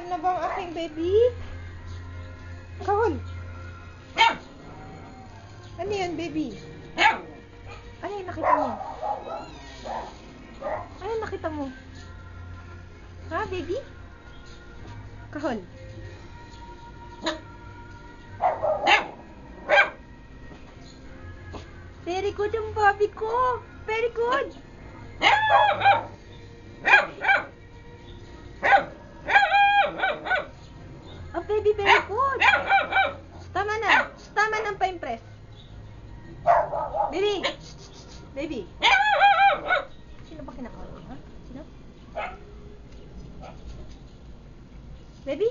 Kahol na ba ang aking baby? Kahol. Ano yan, baby? Ano yung nakita mo? Ano yung nakita mo? Ha, baby? Kahol. Very good ang Bobby ko. Very good. Oh, baby, very good. Tama na. Tama na ang pa-impress. Baby. Baby. Sino ba kinakain mo, ha? Sino? Baby?